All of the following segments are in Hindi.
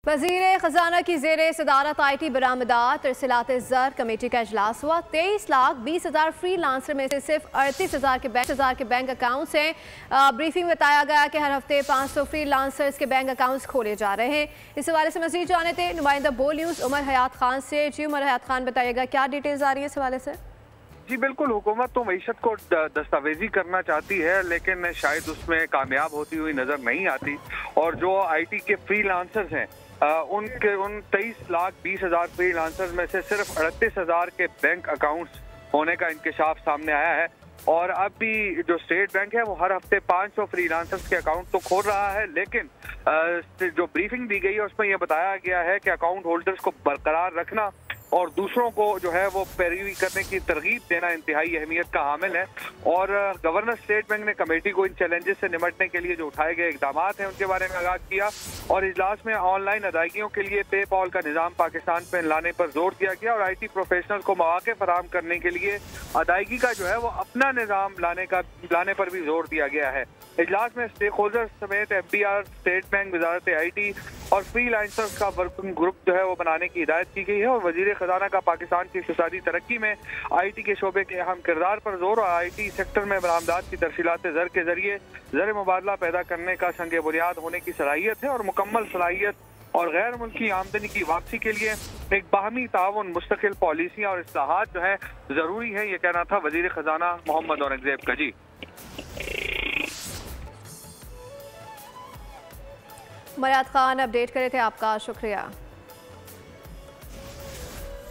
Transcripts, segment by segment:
वज़ीर ख़जाना की ज़ेरे सदारत IT बरामदात तरसीलात ज़र कमेटी का इजलास हुआ। 23,20,000 फ्री लांसर में से सिर्फ 38,000 के बैंक अकाउंट्स हैं। ब्रीफिंग में बताया गया कि हर हफ्ते 500 फ्री लांसर्स के बैंक अकाउंट्स खोले जा रहे हैं। इस हवाले से मज़ीद जाने थे नुमाइंदा बोल न्यूज़ उमर हयात खान से। जी उमर हयात खान, बताइएगा क्या डिटेल्स आ रही है इस हवाले से? जी बिल्कुल, हुकूमत तो मईशत को दस्तावेजी करना चाहती है, लेकिन शायद उसमें कामयाब होती हुई नजर नहीं आती। और जो IT के फ्री लांसर्स हैं उन 23,20,000 फ्री लांसर्स में से सिर्फ 38,000 के बैंक अकाउंट्स होने का इंकशाफ सामने आया है। और अब भी जो स्टेट बैंक है वो हर हफ्ते 500 फ्री लांसर्स के अकाउंट तो खोल रहा है, लेकिन जो ब्रीफिंग दी गई है उसमें यह बताया गया है कि अकाउंट होल्डर्स को बरकरार रखना और दूसरों को जो है वो पैरवी करने की तरगीब देना इंतहाई अहमियत का हामिल है। और गवर्नर स्टेट बैंक ने कमेटी को इन चैलेंजेस से निपटने के लिए जो उठाए गए इकदाम हैं उनके बारे में आगाह किया। और इजलास में ऑनलाइन अदायगियों के लिए पेपॉल का निज़ाम पाकिस्तान में लाने पर जोर दिया गया और IT प्रोफेशनल को मौके फराहम करने के लिए अदायगी का जो है वो अपना निज़ाम लाने पर भी जोर दिया गया है। इजलास में स्टेक होल्डर्स समेत FBR, state bank, Wazarat IT और फ्री लांसर्स का वर्किंग ग्रुप जो है वो बनाने की हिदायत की गई है। और वजीर खजाना का पाकिस्तान की इक़्तिसादी तरक्की में IT के शोबे के अहम किरदार पर जोर और IT सेक्टर में बरामदात की तरसीलात ज़र के जरिए ज़र मुबादला पैदा करने का संग बुनियाद होने की सलाहियत है। और मुकम्मल सलाहियत और गैर मुल्की आमदनी की वापसी के लिए एक बाहमी ताउन, मुस्तकिल पॉलिसियाँ और इस्लाहात जो है जरूरी है, ये कहना था वजीर खजाना मोहम्मद औरंगजेब का। जी मराद खान अपडेट करे थे, आपका शुक्रिया।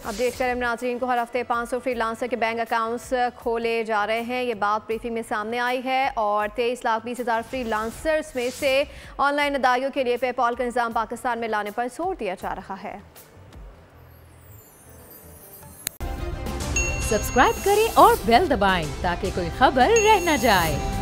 अपडेट करें नाज़रीन को, हर हफ्ते 500 फ्री लांसर के बैंक अकाउंट्स खोले जा रहे हैं। ये बात ब्रीफिंग में सामने आई है। और 23,20,000 फ्री लांसर्स में से ऑनलाइन अदायगियों के लिए पेपॉल का निज़ाम पाकिस्तान में लाने पर जोर दिया जा रहा है। सब्सक्राइब करें और बेल दबाएं ताकि कोई खबर रह न जाए।